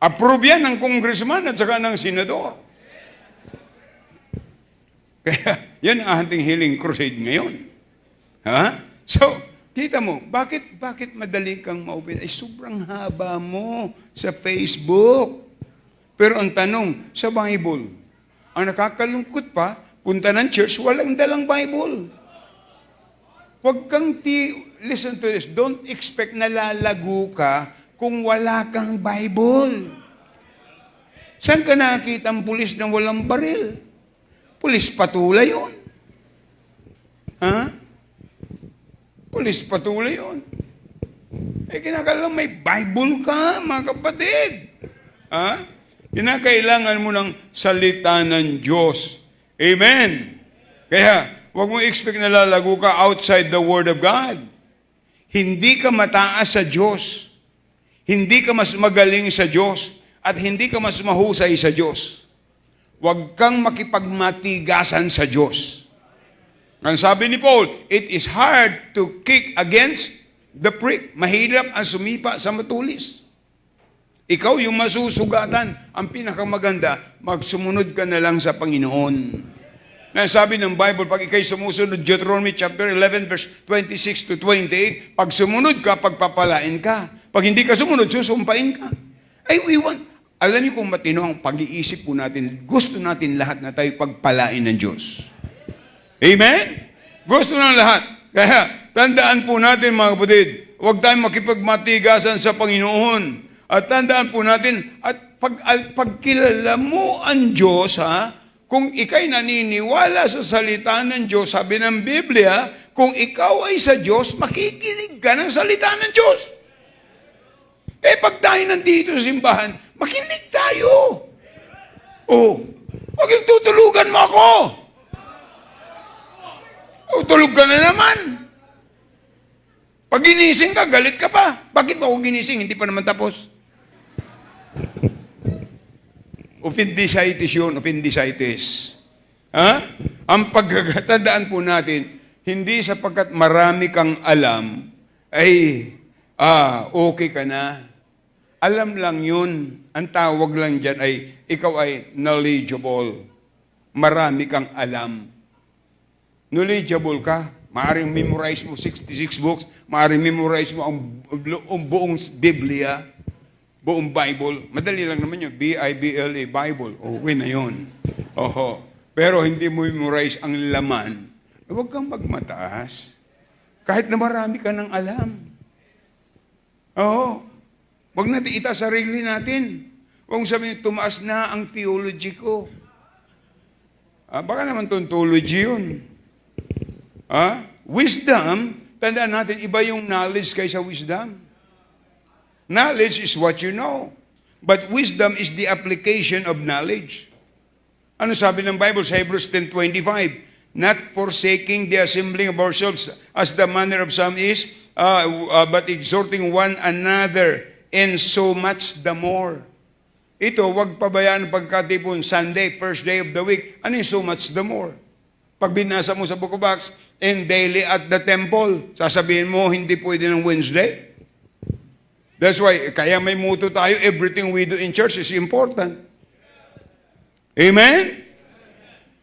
Approve yan ng congressman at saka ng senador. Kaya, yan ang ating healing crusade ngayon. Ha? So, kita mo, bakit madali kang ma-open? Ay, sobrang haba mo sa Facebook. Pero ang tanong, sa Bible, ang nakakalungkot pa, punta ng church, walang dalang Bible. Huwag kang listen to this, don't expect na lalago ka kung wala kang Bible. Saan ka nakakita ang pulis na walang baril? Pulis patula yun. Ha? Pulis patula yun. Kinakailangan may Bible ka, mga kapatid. Ha? Kinakailangan mo ng salita ng Diyos. Amen. Kaya, huwag mo expect na lalago ka outside the Word of God. Hindi ka mataas sa Diyos. Hindi ka mas magaling sa Diyos. At hindi ka mas mahusay sa Diyos. Huwag kang makipagmatigasan sa Diyos. Ang sabi ni Paul, it is hard to kick against the prick. Mahirap ang sumipa sa matulis. Ikaw yung masusugatan. Ang pinakamaganda, magsumunod ka na lang sa Panginoon. Sabi ng Bible, pag ikaw'y sumusunod, Deuteronomy chapter 11, verse 26 to 28, pag sumunod ka, pagpapalain ka. Pag hindi ka sumunod, susumpain ka. Alam niyo kung matino ang pag-iisip po natin, gusto natin lahat na tayo pagpalain ng Diyos. Amen? Gusto ng lahat. Kaya, tandaan po natin, mga kapatid, huwag tayong makipagmatigasan sa Panginoon. At tandaan po natin, at pagkilala mo ang Diyos, kung ikay naniniwala sa salita ng Diyos, sabi ng Biblia, kung ikaw ay sa Diyos, makikinig ka ng salita ng Diyos. Pag tayo nandito sa simbahan, makinig tayo. Huwag yung tutulugan mo ako. Tulog ka na naman. Pag ginising ka, galit ka pa. Bakit mo ako ginising? Hindi pa naman tapos. Appendicitis yun, appendicitis. Ang pagkakatandaan po natin, hindi sapagkat marami kang alam, ay, okay ka na. Alam lang yun. Ang tawag lang dyan ay, ikaw ay knowledgeable. Marami kang alam. Knowledgeable ka. Maaring memorize mo 66 books. Maaring memorize mo ang buong Biblia, buong Bible. Madali lang naman yun. B-I-B-L-E, Bible. Okay na yun. Oho. Pero hindi mo memorize ang laman. Huwag kang magmataas. Kahit na marami ka ng alam. Oo. Huwag natin itaas sarili natin. Huwag sabihin, tumaas na ang theology ko. Baka naman tontology yun. Wisdom, tandaan natin, iba yung knowledge kaysa wisdom. Knowledge is what you know. But wisdom is the application of knowledge. Ano sabi ng Bible sa Hebrews 10:25? Not forsaking the assembling of ourselves as the manner of some is, but exhorting one another, and so much the more. Ito, wag pabayaan ang pagkatipon Sunday, first day of the week. Ano yung so much the more? Pag binasa mo sa Book of Acts, and daily at the temple, sasabihin mo, hindi pwede ng Wednesday. That's why, kaya may motto tayo, everything we do in church is important. Amen?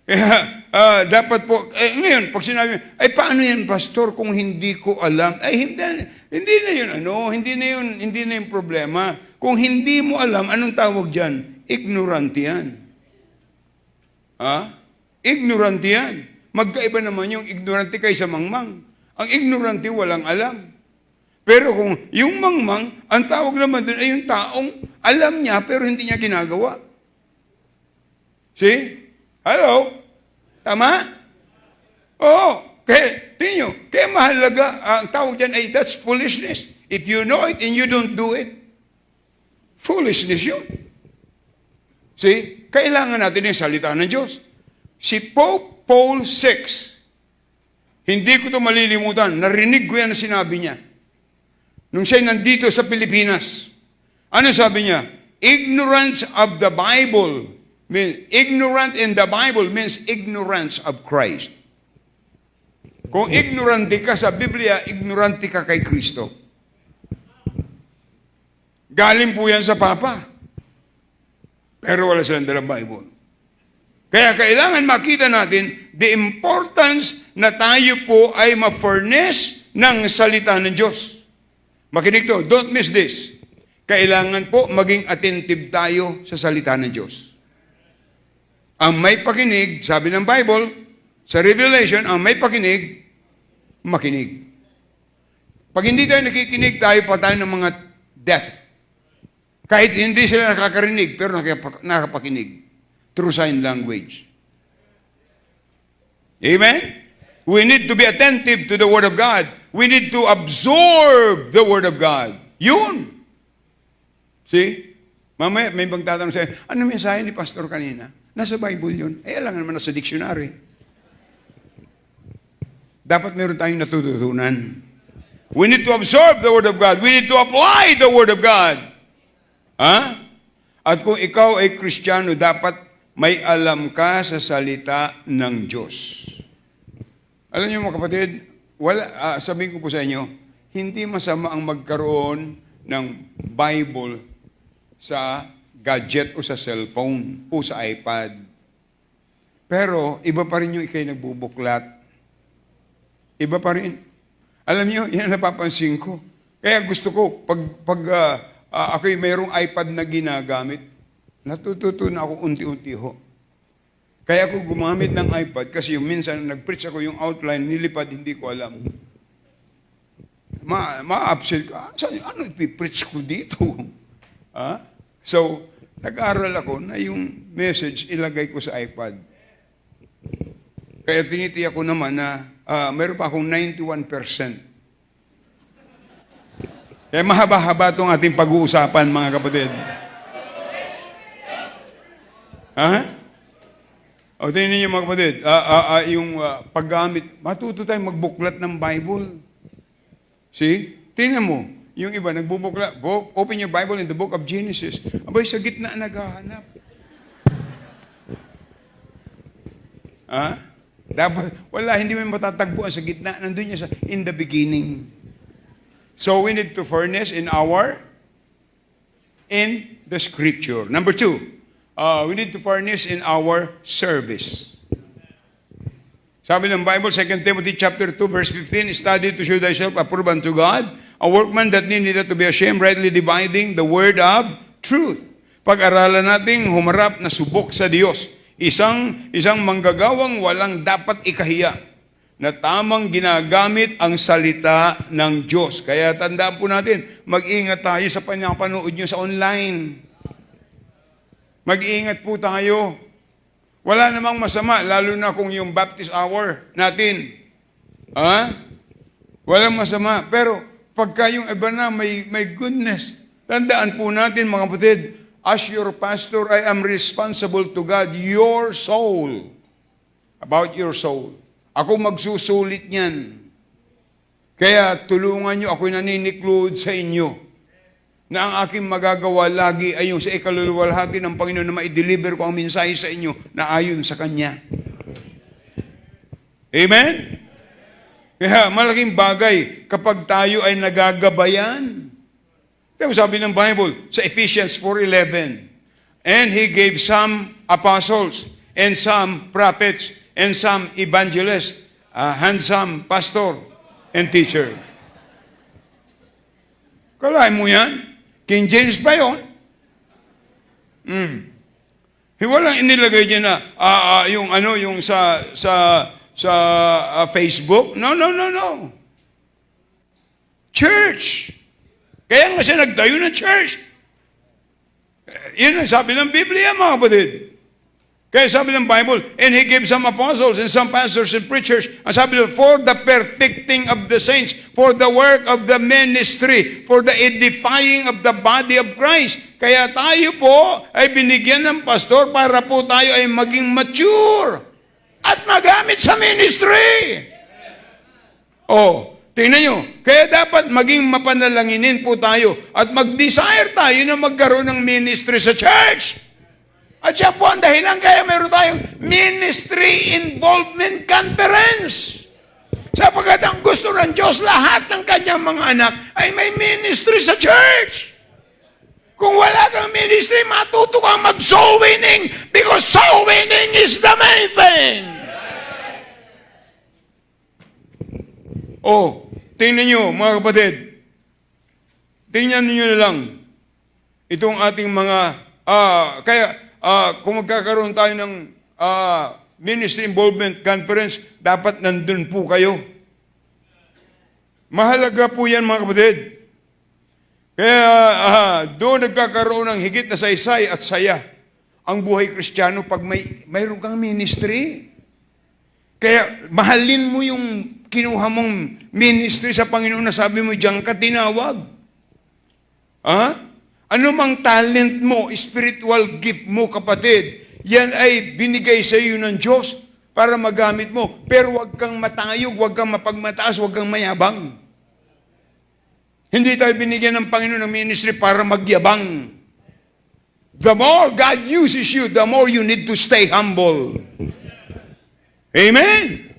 Kaya, dapat po, ngayon, pag sinabi, paano yan, pastor, kung hindi ko alam? Hindi na yun, hindi na yung problema. Kung hindi mo alam, anong tawag dyan? Ignorant yan. Ignorant yan. Magkaiba naman yung ignorante kaysa mangmang. Ang ignorante walang alam. Pero kung yung mangmang, ang tawag naman doon ay yung taong alam niya pero hindi niya ginagawa. See? Hello? Tama? Oo. Tingnan nyo, kaya mahalaga, ang tawag dyan ay that's foolishness. If you know it and you don't do it, foolishness yun. See? Kailangan natin yung salita ng Diyos. Si Pope Paul VI, hindi ko ito malilimutan, narinig ko yan na sinabi niya. Nung siya nandito sa Pilipinas, ano sabi niya? Ignorance of the Bible, ignorant in the Bible means ignorance of Christ. Kung ignorante ka sa Biblia, ignorante ka kay Kristo. Galing po yan sa Papa. Pero wala silang dalang Bible. Kaya kailangan makita natin the importance na tayo po ay ma-furnish ng salita ng Diyos. Makinig to, don't miss this. Kailangan po maging attentive tayo sa salita ng Diyos. Ang may pakinig, sabi ng Bible, sa Revelation, ang may pakinig, makinig. Pag hindi tayo nakikinig, tayo pa tayo ng mga deaf. Kahit hindi sila nakakarinig, pero nakapakinig. Through sign language. Amen? We need to be attentive to the Word of God. We need to absorb the Word of God. Yun. See? Mamaya, may bang tatanong sa'yo, ano mensahe ni Pastor kanina? Nasa Bible yun. Alam naman nasa dictionary. Dapat meron tayong natututunan. We need to absorb the Word of God. We need to apply the Word of God. At kung ikaw ay Kristiyano, dapat may alam ka sa salita ng Diyos. Alam niyo mga kapatid, sabihin ko po sa inyo, hindi masama ang magkaroon ng Bible sa gadget o sa cellphone o sa iPad. Pero iba pa rin yung ikay nagbubuklat. Iba pa rin. Alam niyo, yan napapansin ko. Kaya gusto ko, pag ako'y mayroong iPad na ginagamit, natututo na ako unti-unti ho. Kaya ako gumamit ng iPad kasi minsan nag-preach ako yung outline, nilipad, hindi ko alam. Ma-upset ka. Ano ipipreach ko dito? So, nag-aral ako na yung message ilagay ko sa iPad. Kaya tinitiyak ko naman na meron pa akong 91%. Kaya mahaba-haba itong ating pag-uusapan, mga kapatid. O, tingnan niyo mga kapatid, yung paggamit, matuto tayong magbuklat ng Bible. See? Tingnan mo, yung iba, nagbubuklat, open your Bible in the book of Genesis. Abay, sa gitna naghahanap. Dapat, hindi mo matatagpuan sa gitna. Nandun niya in the beginning. So, we need to furnish in our in the Scripture. Number 2, we need to furnish in our service. Sabi ng Bible, 2 Timothy chapter 2, verse 15, study to show thyself approved unto God, a workman that needeth to be ashamed, rightly dividing the word of truth. Pag-aralan nating humarap na subok sa Diyos. Isang manggagawang walang dapat ikahiya na tamang ginagamit ang salita ng Diyos. Kaya tandaan po natin, mag-ingat tayo sa panapanood nyo sa online. Mag-ingat po tayo. Wala namang masama, lalo na kung yung Baptist hour natin. Walang masama. Pero pagka yung iba na, may goodness. Tandaan po natin mga kapatid, as your pastor, I am responsible to God, your soul. About your soul. Ako magsusulit niyan. Kaya tulungan nyo, ako'y naniniklod sa inyo na ang aking magagawa lagi ay yung sa ikaluluwalhati ng Panginoon na ma-deliver ko ang mensahe sa inyo na ayon sa Kanya. Amen? Kaya malaking bagay kapag tayo ay nagagabayan. Kaya sabi ng Bible sa Ephesians 4:11, and He gave some apostles, and some prophets, and some evangelists, and some pastor, and teacher. Kalahin mo yan? King James pa yun. Walang inilagay dyan na yung sa Facebook. No. Church. Kaya nga siya nagtayo ng church. Yun ang sabi ng Biblia, mga kapatid. Kaya sabi ng Bible, and He gave some apostles and some pastors and preachers, ang sabi doon, for the perfecting of the saints, for the work of the ministry, for the edifying of the body of Christ. Kaya tayo po ay binigyan ng pastor para po tayo ay maging mature at magamit sa ministry. Tingnan nyo, kaya dapat maging mapanalanginin po tayo at mag-desire tayo na magkaroon ng ministry sa church. At siya po ang dahilan kaya meron tayong Ministry Involvement Conference. Sapagkat ang gusto ng Diyos, lahat ng kanyang mga anak ay may ministry sa church. Kung wala kang ministry, matuto kang mag-soul winning because soul winning is the main thing. Tingnan nyo mga kapatid. Tingnan nyo na lang itong ating mga, kung magkakaroon tayo ng Ministry Involvement Conference, dapat nandun po kayo. Mahalaga po yan mga kapatid. Kaya doon nagkakaroon ng higit na saysay at saya ang buhay Kristiyano pag mayroon kang ministry. Kaya mahalin mo yung kinuha mong ministry sa Panginoon na sabi mo, diyan ka tinawag. Ano mang talent mo, spiritual gift mo, kapatid, yan ay binigay sa iyo ng Diyos para magamit mo. Pero huwag kang matayog, huwag kang mapagmataas, huwag kang mayabang. Hindi tayo binigyan ng Panginoon ng ministry para magyabang. The more God uses you, the more you need to stay humble. Amen?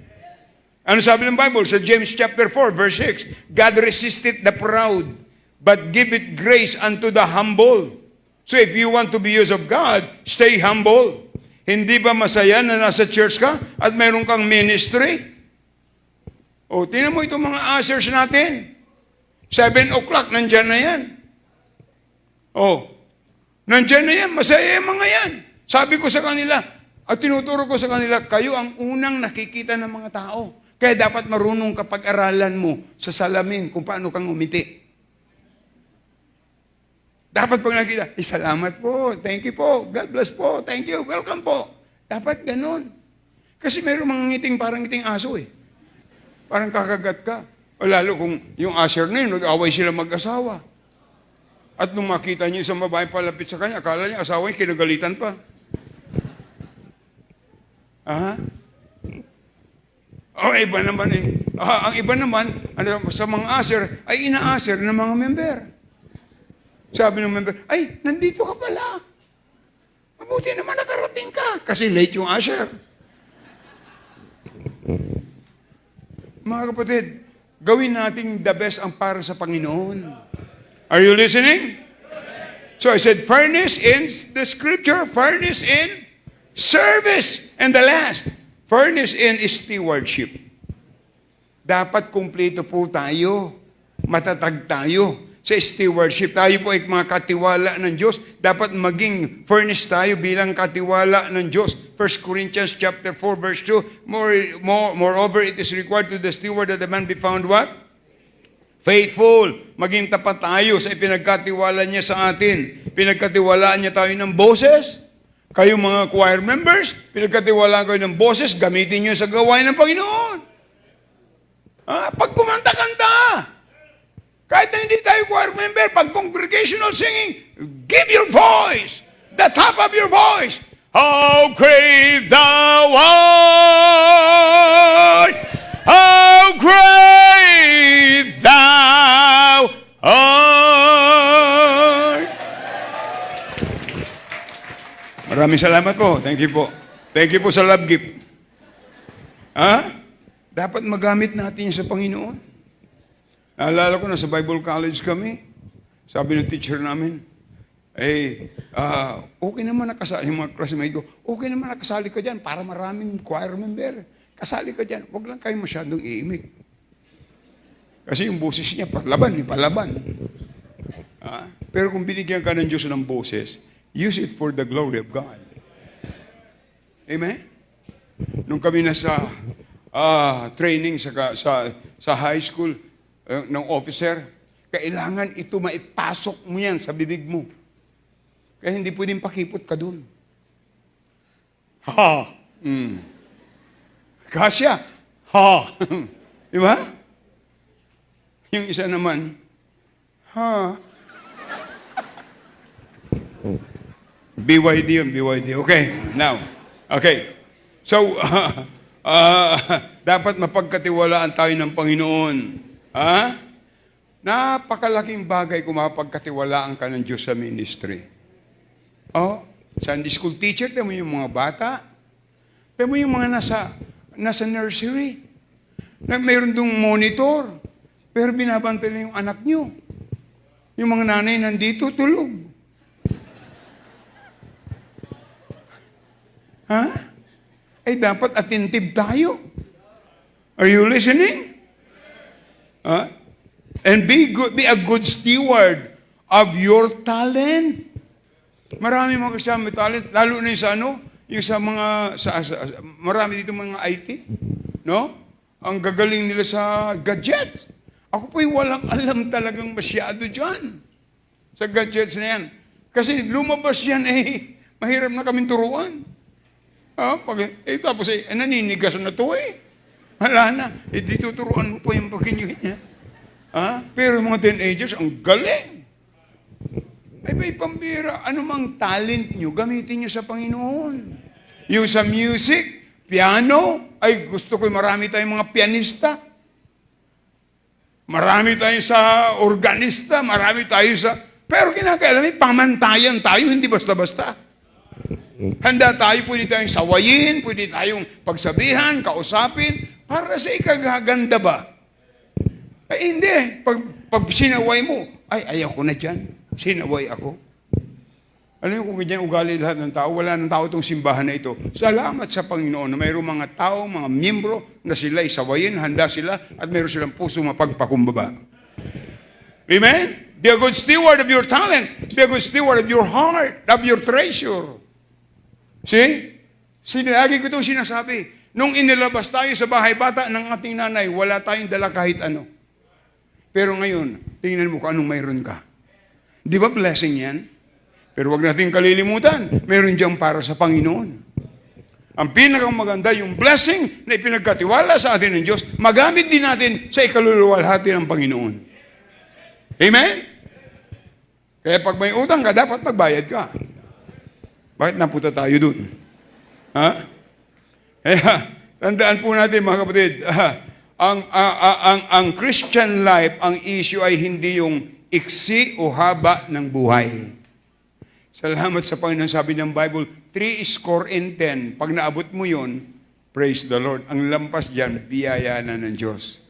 Ano sabi ng Bible? Sa James chapter 4, verse 6, God resisteth the proud, but giveth grace unto the humble. So if you want to be used of God, stay humble. Hindi ba masaya na nasa church ka at mayroon kang ministry? Tingnan mo itong mga ushers natin. 7 o'clock, nandyan na yan. Nandyan na yan, masaya yung mga yan. Sabi ko sa kanila, at tinuturo ko sa kanila, kayo ang unang nakikita ng mga tao. Kaya dapat marunong kapag-aralan mo sa salamin kung paano kang umiti. Dapat pag nakita, salamat po, thank you po, God bless po, thank you, welcome po. Dapat ganun. Kasi meron mga ngiting parang ngiting aso eh. Parang kakagat ka. O lalo kung yung usher na yun, nag-away sila mag-asawa. At nung makita niya isang babae palapit sa kanya, akala niya asawa niya, kinagalitan pa. Iba naman eh. Ang iba naman, sa mga usher, ay ina-usher ng mga member. Sabi ng member, ay, nandito ka pala. Mabuti naman nakarating ka. Kasi late yung usher. Mga kapatid, gawin natin the best ang para sa Panginoon. Are you listening? So I said, furnace in the scripture, furnace in service. And the last, furnace in stewardship. Dapat kumpleto po tayo. Matatag tayo sa stewardship. Tayo po ay mga katiwala ng Diyos. Dapat maging furnace tayo bilang katiwala ng Diyos. 1 Corinthians chapter 4 verse 2, moreover, it is required to the steward that the man be found what? Faithful. Maging tapat tayo sa ipinagkatiwala niya sa atin. Pinagkatiwalaan niya tayo ng boses. Kayo mga choir members, pinagkatiwalaan kayo ng boses, gamitin niyo sa gawain ng Panginoon. Pag kumanta-kanta, kahit na hindi tayo choir member, pag congregational singing, give your voice, the top of your voice. How great thou art! How great thou art! Maraming salamat po. Thank you po. Thank you po sa love gift. Dapat magamit natin yan sa Panginoon. Naalala ko na sa Bible College kami, sabi ng teacher namin, okay naman nakasali, yung mga classmate ko, okay naman nakasali ka dyan para maraming choir member. Kasali ka dyan, huwag lang kayo masyadong iimik. Kasi yung boses niya, palaban. Pero kung binigyan ka ng Diyos ng boses, use it for the glory of God. Amen? Nung kami nasa training sa high school ng officer, kailangan ito maipasok mo yan sa bibig mo. Kaya hindi pwedeng pakipot ka dun. Kasya. Di ba? Yung isa naman, BYD yun, BYD. Okay, now. Okay. So, dapat mapagkatiwalaan tayo ng Panginoon. Napakalaking bagay kung mapagkatiwalaan ka ng Diyos sa ministry. Sunday school teacher, tamo yung mga bata. Tamo yung mga nasa nursery. Mayroon dong monitor. Pero binabantay na yung anak nyo. Yung mga nanay nandito, tulog. Dapat attentive tayo. Are you listening? And be a good steward of your talent. Marami mga kasama may talent, lalo na yung sa mga, marami dito mga IT, no? Ang gagaling nila sa gadgets. Ako po'y walang alam talagang masyado dyan sa gadgets na yan. Kasi lumabas yan mahirap na kaming turuan. Tapos naninigas na to Wala na. Dito turuan mo pa yung pagkinyo niya. Pero yung mga teenagers, ang galing. May pambira. Ano mang talent nyo, gamitin nyo sa Panginoon. Yung sa music, piano, gusto ko marami tayong mga pianista. Marami tayo sa organista, marami tayo sa... Pero kinakailangan, pamantayan tayo, hindi basta-basta. Handa tayo, pwede tayong sawayin, pwede tayong pagsabihan, kausapin, para sa ikagaganda ba? Hindi. Pag sinaway mo, ayaw ko na dyan. Sinaway ako. Alam niyo kung ganyan ugali lahat ng tao, wala ng tao itong simbahan na ito. Salamat sa Panginoon na mayroong mga tao, mga miyembro na sila'y sawayin, handa sila, at mayroon silang puso mapagpakumbaba. Amen? Be a good steward of your talent. Be a good steward of your heart, of your treasure. See? Lagi ko itong sinasabi. Nung inilabas tayo sa bahay bata ng ating nanay, wala tayong dala kahit ano. Pero ngayon, tingnan mo kung anong mayroon ka. Di ba blessing yan? Pero wag natin kalilimutan, mayroon diyang para sa Panginoon. Ang pinakamaganda, yung blessing na ipinagkatiwala sa atin ng Diyos, magamit din natin sa ikaluluwalhati ng Panginoon. Amen? Kaya pag may utang ka, dapat magbayad ka. Bakit napunta tayo dun? Tandaan po natin mga kapatid, ang Christian life, ang issue ay hindi yung iksi o haba ng buhay. Salamat sa Panginoon, sabi ng Bible, 10. Pag naabot mo yon, praise the Lord. Ang lampas dyan, biyaya na ng Diyos.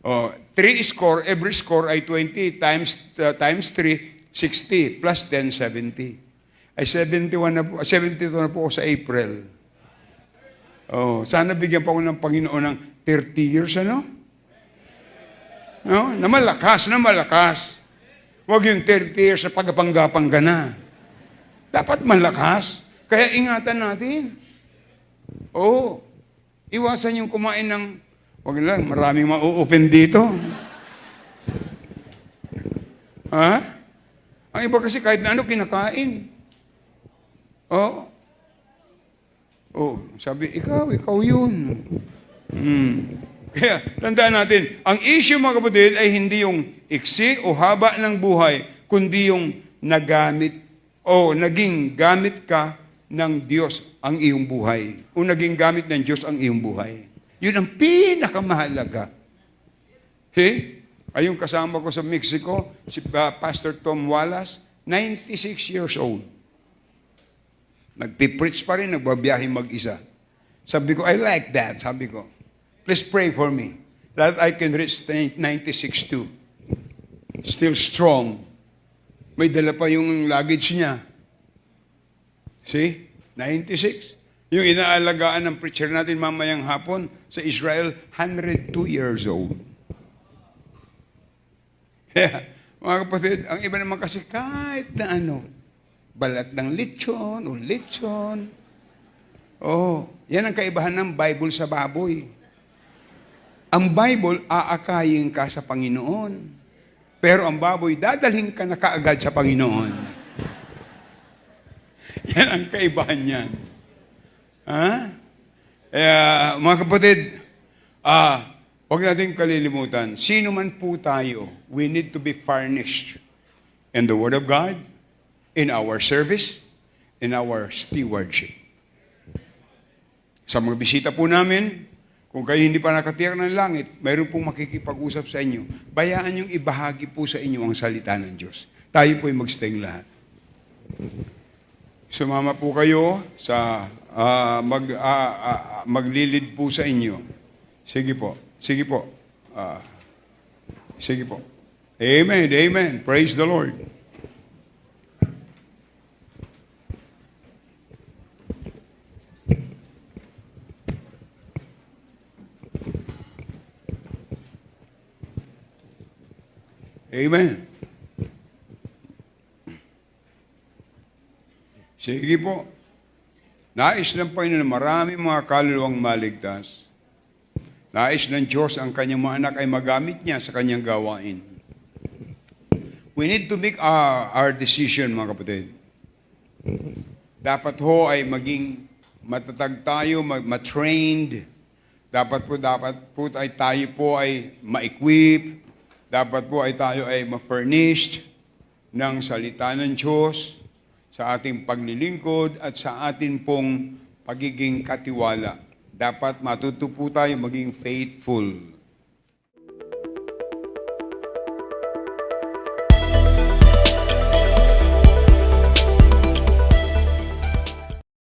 3 score, every score ay 20 times 3, 60 plus 10, 70. Ay 71 na po, 72 na po ako sa April. Oh, sana bigyan pa ako ng Panginoon ng 30 years, ano? No? Na malakas, na malakas. Huwag yung 30 years na pagkapanggapang ka na. Dapat malakas. Kaya ingatan natin. Oo. Iwasan yung kumain ng, wag lang, maraming ma-open dito. Ha? Ang iba kasi kahit na ano kinakain. Oh. Oh, sabi, ikaw yun. Kaya, tandaan natin, ang issue mga kapatid ay hindi yung iksi o haba ng buhay, kundi yung nagamit o naging gamit ka ng Diyos ang iyong buhay. O naging gamit ng Diyos ang iyong buhay. Yun ang pinakamahalaga. Okay? Ayong kasama ko sa Mexico, si Pastor Tom Wallace, 96 years old. Nagpipreach pa rin, nagbabiyahe mag-isa. Sabi ko, I like that. Sabi ko, please pray for me that I can reach 96 too. Still strong. May dala pa yung luggage niya. See? 96. Yung inaalagaan ng preacher natin mamayang hapon sa Israel, 102 years old. Yeah. Mga kapatid, ang iba naman kasi kahit na ano, balat ng lechon o lechon. Oh, yan ang kaibahan ng Bible sa baboy. Ang Bible, aakayin ka sa Panginoon. Pero ang baboy, dadalhin ka na kaagad sa Panginoon. Yan ang kaibahan niyan. Ha? Mga kapatid, huwag natin kalilimutan, sino man po tayo, we need to be furnished in the Word of God, in our service, in our stewardship. Sa mga bisita po namin, kung kayo hindi pa nakatiyak ng langit, mayroon pong makikipag-usap sa inyo. Bayaan yung ibahagi po sa inyo ang salita ng Diyos. Tayo po'y magstaying lahat. Sumama po kayo sa maglilid po sa inyo. Sige po. Sige po. Sige po. Amen. Amen. Praise the Lord. Amen. Sige po. Nais ng Panginoon na maraming mga kaluluwang maligtas. Nais ng Diyos ang kanyang mga anak ay magamit niya sa kanyang gawain. We need to make our decision, mga kapatid. Dapat ho ay maging matatag tayo, matrained. Dapat po tayo po ay ma-equip. Dapat po ay tayo ay ma-furnished ng salita ng Diyos sa ating paglilingkod at sa atin pong pagiging katiwala. Dapat matuto po tayo maging faithful